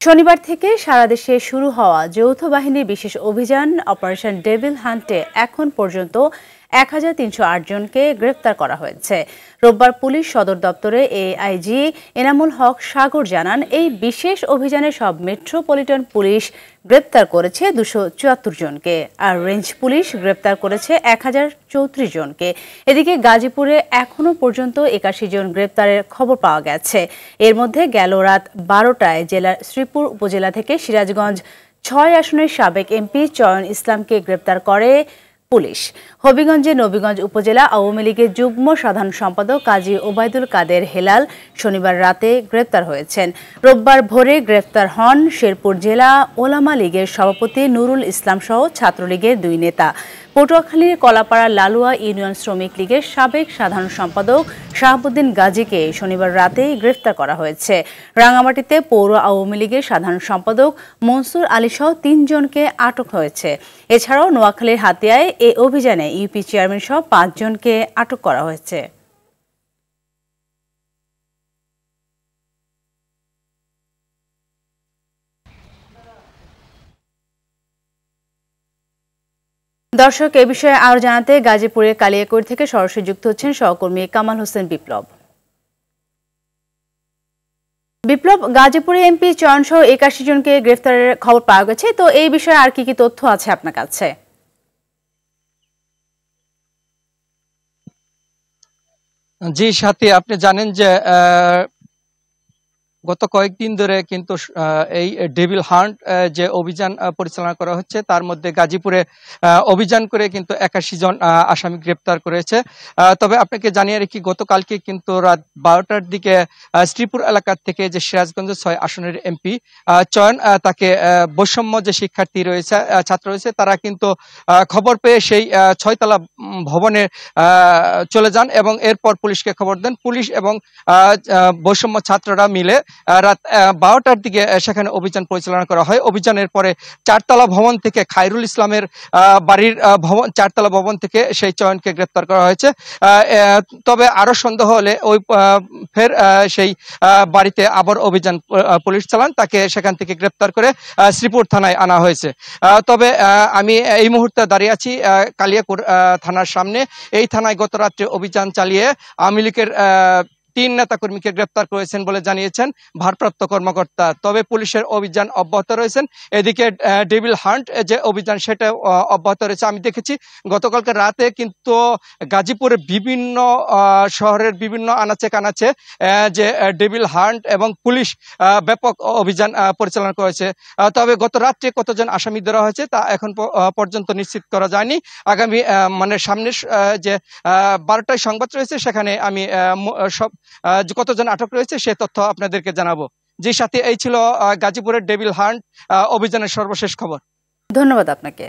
শনিবার থেকে সারা দেশে শুরু হওয়া যৌথ বাহিনীর বিশেষ অভিযান অপারেশন ডেভিল হান্টে এখন পর্যন্ত ১৩০৮ জনকে গ্রেফতার করা হয়েছে। রোববার পুলিশ সদর দপ্তরে এআইজি এনামুল হক সাগর জানান, এই বিশেষ অভিযানে সব মেট্রোপলিটন পুলিশ গ্রেপ্তার করেছে ২৭৪ জনকে, আর রেঞ্জ পুলিশ গ্রেপ্তার করেছে ১০৩৪ জনকে। এদিকে গাজীপুরে এখনও পর্যন্ত ৮১ জন গ্রেপ্তারের খবর পাওয়া গেছে। এর মধ্যে গেল রাত ১২টায় জেলার শ্রীপুর উপজেলা থেকে সিরাজগঞ্জ ৬ আসনের সাবেক এমপি চয়ন ইসলামকে গ্রেপ্তার করে পুলিশ। হবিগঞ্জে নবীগঞ্জ উপজেলা আওয়ামী লীগের যুগ্ম সাধারণ সম্পাদক কাজী ওবায়দুল কাদের হেলাল শনিবার রাতে গ্রেপ্তার হয়েছেন। রোববার ভোরে গ্রেপ্তার হন শেরপুর জেলা ওলামা লীগের সভাপতি নুরুল ইসলাম সহ ছাত্রলীগের ২ নেতা। পটুয়াখালীর কলাপাড়া লালুয়া ইউনিয়ন শ্রমিক লীগের সাবেক সাধারণ সম্পাদক শাহাবুদ্দিন গাজীকে শনিবার রাতেই গ্রেফতার করা হয়েছে। রাঙামাটিতে পৌর আওয়ামী লীগের সাধারণ সম্পাদক মনসুর আলী সহ ৩ জনকে আটক হয়েছে। এছাড়াও নোয়াখালীর হাতিয়ায় এ অভিযানে ইউপি চেয়ারম্যান সহ ৫ জনকে আটক করা হয়েছে। দর্শক, এ বিষয়ে আরো জানাতে গাজীপুরের কালিয়াকৈর থেকে সরাসরি যুক্ত হচ্ছেন সহকর্মী কামাল হোসেন বিপ্লব। বিপ্লব, গাজীপুরে এমপি চয়ন সহ ৮১ জনকে গ্রেফতারের খবর পাওয়া গেছে, তো এই বিষয়ে আর কি কি তথ্য আছে আপনার কাছে? জি সাথী, আপনি জানেন যে গত কয়েকদিন ধরে কিন্তু এই ডেভিল হান্ট যে অভিযান পরিচালনা করা হচ্ছে তার মধ্যে গাজীপুরে অভিযান করে কিন্তু ৮১ জন আসামি গ্রেপ্তার করেছে। তবে আপনাকে জানিয়ে রাখি, গতকালকে কিন্তু রাত ১২টার দিকে শ্রীপুর এলাকার থেকে যে সিরাজগঞ্জ ৬ আসনের এমপি চয়ন, তাকে বৈষম্য যে শিক্ষার্থী রয়েছে, ছাত্র রয়েছে, তারা কিন্তু খবর পেয়ে সেই ৬তলা ভবনে চলে যান এবং এরপর পুলিশকে খবর দেন। পুলিশ এবং বৈষম্য ছাত্ররা মিলে রাত ১২টার দিকে সেখানে অভিযান পরিচালনা করা হয়। অভিযানের পরে ৪তলা ভবন থেকে খায়রুল ইসলামের বাড়ির ৪তলা ভবন থেকে সেই চয়নকে গ্রেপ্তার করা হয়েছে। তবে আরো সন্দেহ হলে ওই ফের সেই বাড়িতে আবার অভিযান পুলিশ চালান, তাকে সেখান থেকে গ্রেপ্তার করে শ্রীপুর থানায় আনা হয়েছে। তবে আমি এই মুহূর্তে দাঁড়িয়ে আছি কালিয়াকৈর থানার সামনে। এই থানায় গত রাত্রে অভিযান চালিয়ে আওয়ামী লীগের ৩ নেতাকর্মীকে গ্রেপ্তার করেছেন বলে জানিয়েছেন ভারপ্রাপ্ত কর্মকর্তা। তবে পুলিশের অভিযান অব্যাহত রয়েছেন। এদিকে ডেভিল হান্ট যে অভিযান সেটা অব্যাহত রয়েছে। আমি দেখেছি গতকালকে রাতে কিন্তু গাজীপুরের বিভিন্ন শহরের বিভিন্ন আনাচে কানাচে যে ডেভিল হান্ট এবং পুলিশ ব্যাপক অভিযান পরিচালনা করেছে। তবে গত রাত্রে কতজন আসামি ধরা হয়েছে তা এখন পর্যন্ত নিশ্চিত করা যায়নি। আগামী সামনের যে ১২টায় সংবাদ রয়েছে সেখানে আমি সব কতজন আটক রয়েছে সে তথ্য আপনাদেরকে জানাবো। যে সাথে এই ছিল গাজীপুরের ডেভিল হান্ট অভিযানের সর্বশেষ খবর। ধন্যবাদ আপনাকে।